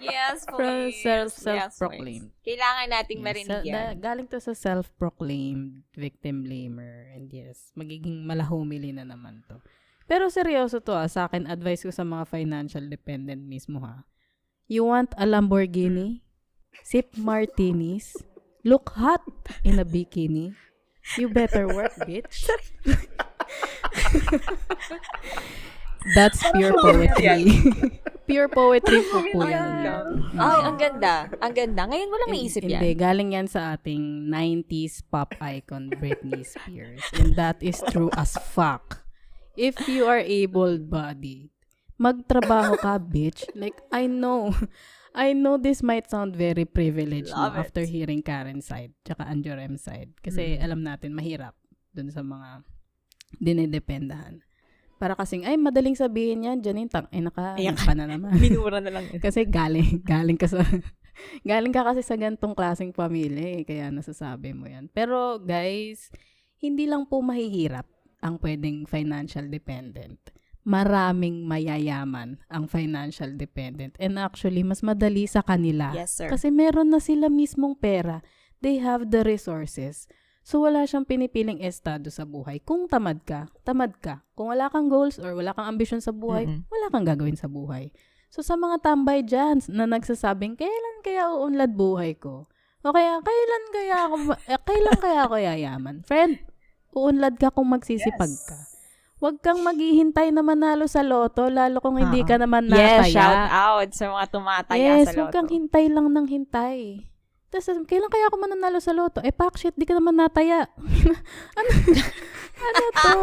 Yes, please. Self-proclaimed. Kailangan nating marinig yan. Galing to sa self-proclaimed victim blamer. And yes, magiging malahumili na naman to. Pero seryoso to sa akin, advice ko sa mga financial dependent mismo You want a Lamborghini? Sip martinis? Look hot in a bikini? You better work, bitch. That's pure poetry. Pure poetry po yan. Ay, ang ganda. Ang ganda. Ngayon mo lang naisip yan. Hindi, galing yan sa ating 90s pop icon, Britney Spears. And that is true as fuck. If you are able-bodied, magtrabaho ka, bitch. Like, I know this might sound very privileged after hearing Karen's side, tsaka Anjorem's side. Kasi alam natin, mahirap dun sa mga dinidependahan. Para kasing, madaling sabihin yan, Janine, naka na naman. Minura na lang. Kasi galing ka kasi sa gantong klaseng pamilya, kaya nasasabi mo yan. Pero guys, hindi lang po mahihirap ang pwedeng financial dependent. Maraming mayayaman ang financial dependent. And actually, mas madali sa kanila. Yes, sir. Kasi meron na sila mismong pera. They have the resources. So, wala siyang pinipiling estado sa buhay. Kung tamad ka. Kung wala kang goals or wala kang ambisyon sa buhay, wala kang gagawin sa buhay. So, sa mga tambay dyan na nagsasabing, kailan kaya uunlad buhay ko? O kaya, kailan kaya ako yayaman? Friend, uunlad ka kung magsisipag ka. Huwag kang maghihintay na manalo sa loto, lalo kung hindi ka naman nataya. Yes, shout out sa mga tumataya sa Yes, loto. huwag kang hintay lang ng hintay. Tapos, kailan kaya ako mananalo sa loto? Pak shit, di ka naman nataya. Ano to?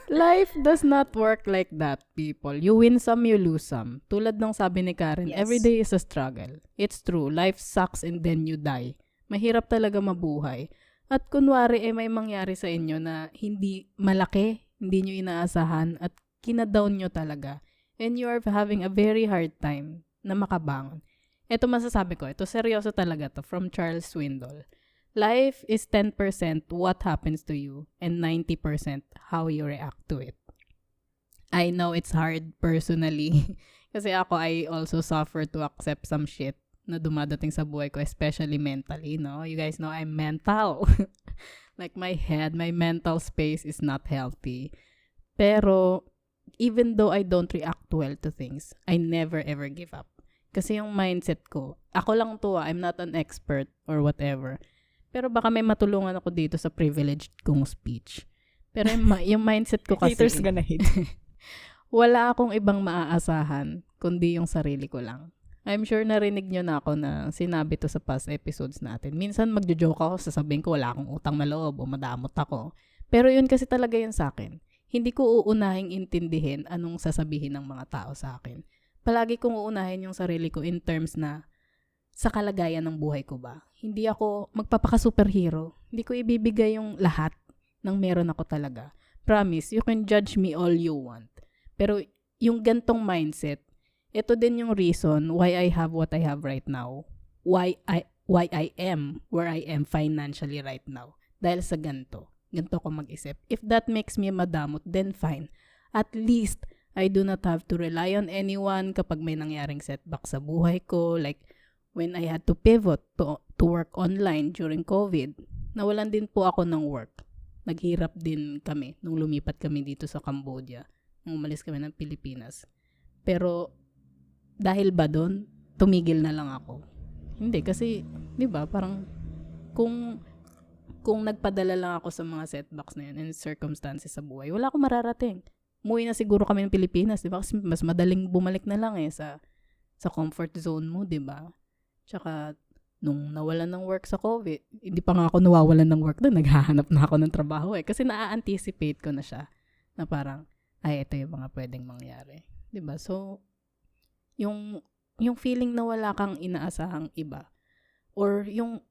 Life does not work like that, people. You win some, you lose some. Tulad ng sabi ni Karen, every day is a struggle. It's true. Life sucks and then you die. Mahirap talaga mabuhay. At kunwari, may mangyari sa inyo na hindi malaki, hindi nyo inaasahan, at kinadown nyo talaga. And you are having a very hard time na makabangon. Ito masasabi ko, ito seryoso talaga to, from Charles Swindoll. Life is 10% what happens to you and 90% how you react to it. I know it's hard personally kasi ako, I also suffer to accept some shit na dumadating sa buhay ko, especially mentally, no? You guys know I'm mental. Like my head, my mental space is not healthy. Pero, even though I don't react well to things, I never ever give up. Kasi yung mindset ko, ako lang to, I'm not an expert or whatever. Pero baka may matulungan ako dito sa privileged kong speech. Pero yung mindset ko kasi, Haters gonna hate. wala akong ibang maaasahan, kundi yung sarili ko lang. I'm sure narinig nyo na ako na sinabi to sa past episodes natin. Minsan magjo-joke ako, sasabihin ko wala akong utang na loob o madamot ako. Pero yun kasi talaga yun sa akin. Hindi ko uunahing intindihin anong sasabihin ng mga tao sa akin. Palagi kong uunahin yung sarili ko in terms na sa kalagayan ng buhay ko ba. Hindi ako magpapaka-superhero. Hindi ko ibibigay yung lahat ng meron ako talaga. Promise, you can judge me all you want. Pero yung gantong mindset, ito din yung reason why I have what I have right now. Why I am where I am financially right now. Dahil sa ganto. Ganto ko mag-isip. If that makes me madamot, then fine. At least, I do not have to rely on anyone kapag may nangyaring setback sa buhay ko. Like, when I had to pivot to work online during COVID, nawalan din po ako ng work. Naghirap din kami nung lumipat kami dito sa Cambodia. Nung umalis kami ng Pilipinas. Pero, dahil ba doon, tumigil na lang ako. Hindi, kasi, di ba, parang, kung nagpadala lang ako sa mga setbacks na yun and circumstances sa buhay, wala akong mararating. Umuwi na siguro kami ng Pilipinas, di ba? Kasi mas madaling bumalik na lang sa comfort zone mo, di ba? Tsaka, nung nawalan ng work sa COVID, hindi pa nga ako nawawalan ng work doon, naghahanap na ako ng trabaho kasi na-anticipate ko na siya na parang, ay, ito yung mga pwedeng mangyari. Diba? So, yung feeling na wala kang inaasahang iba or yung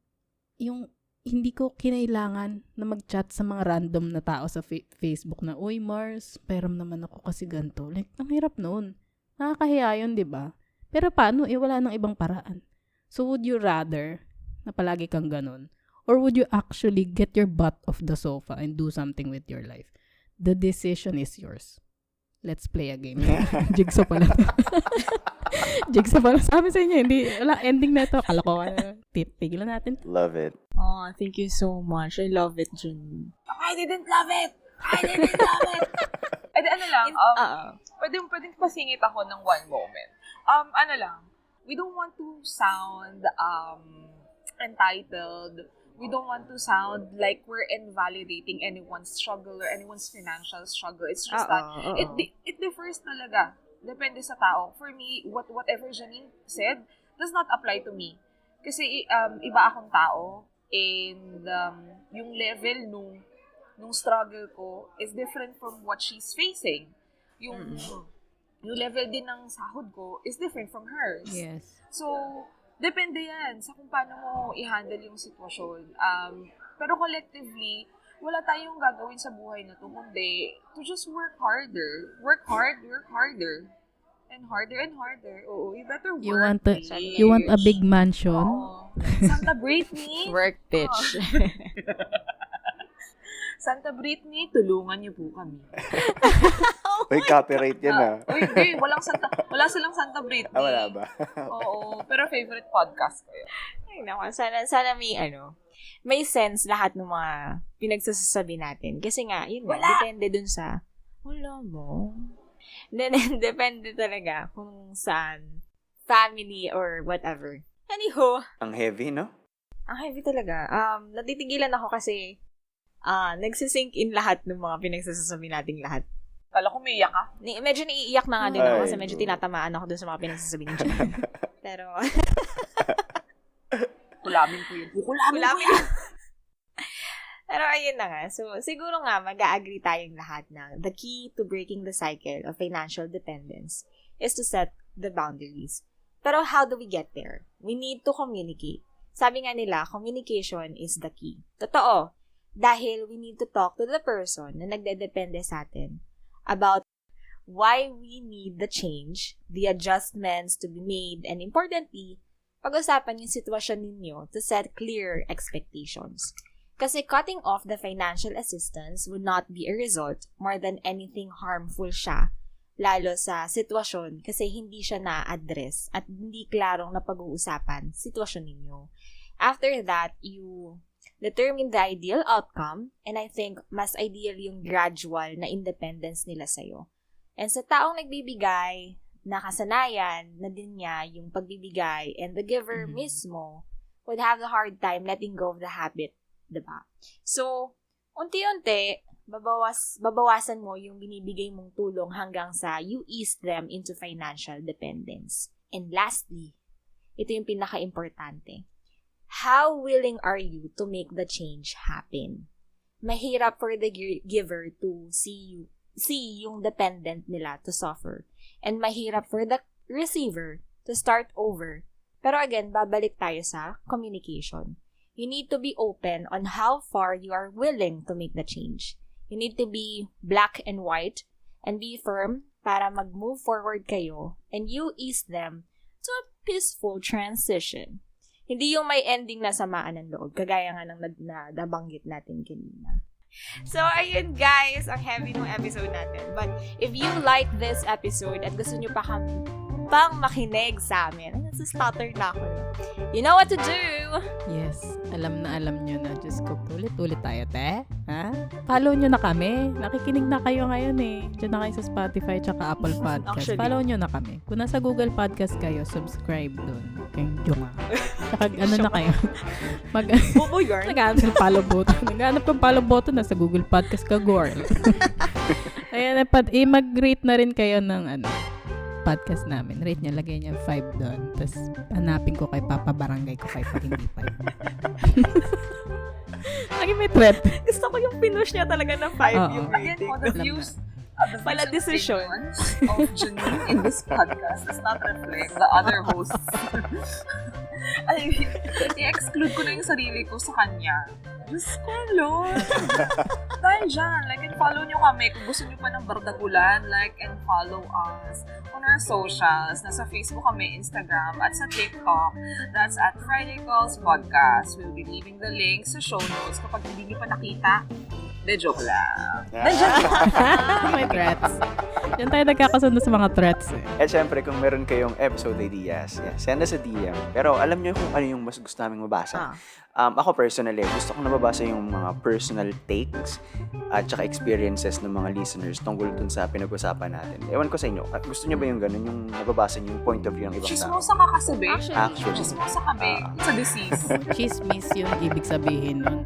hindi ko kinailangan na mag-chat sa mga random na tao sa Facebook na, uy, Mars, peram naman ako kasi ganito. Like, ang hirap noon. Nakakahiya yun, diba? Pero paano? Wala nang ibang paraan. So, would you rather na palagi kang ganun? Or would you actually get your butt off the sofa and do something with your life? The decision is yours. Let's play a game. Jigsaw pala. Jigsaw pala. Sabi sa inyo, wala ending na ito. Kalokohan. Tigilan natin. Love it. Oh, thank you so much. I love it, Jun. I didn't love it! I didn't love it! Eh, di, ano lang, pwedeng pasingit ako ng one moment. Ano lang, we don't want to sound entitled. We don't want to sound like we're invalidating anyone's struggle or anyone's financial struggle. It's just that it differs talaga. Depende sa tao. For me, whatever Janine said does not apply to me. Kasi iba akong tao and yung level nung struggle ko is different from what she's facing. Yung level din ng sahod ko is different from hers. Yes. So, depende yan sa kung paano mo i-handle yung sitwasyon. Pero collectively, wala tayong gagawin sa buhay na to, kundi to just work harder. Work harder. And harder and harder. Oo, you better work. You want a big mansion? Oo. Santa Britney. Work, bitch. Santa Britney, tulungan niyo po kami. Uy, copyright yan ah. Uy, hindi. Wala silang Santa Britney. Wala ba? Oo. Pero favorite podcast ko yun. Ay, naku. Sana may sense lahat ng mga pinagsasabi natin. Kasi nga, yun nga, depende dun sa, wala mo. Depende talaga kung saan, family or whatever. Anywho. Ang heavy, no? Ang heavy talaga. Natitigilan ako kasi nagsisink in lahat ng mga pinagsasabi nating lahat. Kala ko may iyak ka. Medyo naiiyak na nga din ako kasi medyo tinatamaan ako dun sa mga pinagsasabi ng Jen. Pero, kulamin ko yun. Kulamin ko yun. Pero ayun na nga. So, siguro nga, mag-agree tayong lahat na the key to breaking the cycle of financial dependence is to set the boundaries. Pero how do we get there? We need to communicate. Sabi nga nila, communication is the key. Totoo. Dahil we need to talk to the person na nagdedepende sa atin about why we need the change, the adjustments to be made, and importantly, pag-usapan yung sitwasyon ninyo to set clear expectations. Kasi cutting off the financial assistance would not be a result more than anything harmful siya lalo sa sitwasyon kasi hindi siya na-address at hindi klarong napag-uusapan sitwasyon ninyo. After that, you determine the ideal outcome, and I think mas ideal yung gradual na independence nila sa'yo. And sa taong nagbibigay, nakasanayan na din niya yung pagbibigay, and the giver mismo would have the hard time letting go of the habit, diba? So, unti-unti, babawasan mo yung binibigay mong tulong hanggang sa you ease them into financial dependence. And lastly, ito yung pinaka-importante. How willing are you to make the change happen? Mahirap for the giver to see yung dependent nila to suffer. And mahirap for the receiver to start over. Pero again, babalik tayo sa communication. You need to be open on how far you are willing to make the change. You need to be black and white and be firm para mag-move forward kayo and you ease them to a peaceful transition. Hindi yung may ending na samaan ng loob, kagaya nga ng nabanggit natin kanina. So, ayun guys, ang heavy ng episode natin. But if you like this episode at gusto nyo pa pang makinig sa amin, nasa-stutter na ako. You know what to do! Yes, alam nyo na. Diyos ko, ulit-ulit tayo, te. Ha? Follow nyo na kami. Nakikinig na kayo ngayon eh. Diyan na kayo sa Spotify tsaka Apple Podcast. Actually. Follow nyo na kami. Kung nasa Google Podcast kayo, subscribe doon. Kayong Junga. Tsaka ano na kayo. Bobo yarn. Naghanap ng follow button. Naghanap ng follow button na sa Google Podcast ka, girl. Ayan, mag-rate na rin kayo ng podcast namin. Rate niya, lagay niya 5 doon. Tapos, hanapin ko kay Papa Barangay ko kay pag hindi 5. Lagi may threat. Gusto ko yung pinush niya talaga na 5 yung Again, rating. for the views, the Pala decision. of Janine in this podcast does not reflect the other hosts. I mean, i-exclude ko na yung sarili ko sa kanya. Diyos ko, Lord. Dahil dyan, like and follow nyo kami. Kung gusto nyo pa ng bardagulan, like and follow us on our socials. Nasa Facebook kami, Instagram, at sa TikTok. That's at Friday Calls Podcast. We'll be leaving the links sa show notes kapag hindi nyo pa nakita. De joke lang. May threats. Yan tayo nagkakasundo sa mga threats eh. At syempre, kung meron kayong episode ideas, send us a DM. Pero alam nyo kung ano yung mas gusto naming mabasa. Ako personally, gusto ko nababasa yung mga personal takes at saka experiences ng mga listeners tungkol dun sa pinag-usapan natin. Ewan ko sa inyo, gusto nyo ba yung ganun, yung nababasa nyo yung point of view ng ibang tao? Chismosa ka kasabi. Actually. Chismosa kami. It's a disease. Chismis yung ibig sabihin nun.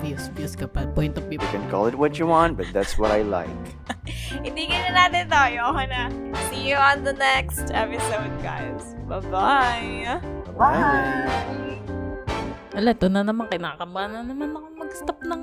Views ka pa. Point of view. You can call it what you want, but that's what I like. Hindi na natin to. Ayoko na. See you on the next episode, guys. Bye-bye! Bye! Ala, ito na naman. Kinakabahan na naman ako mag-stop ng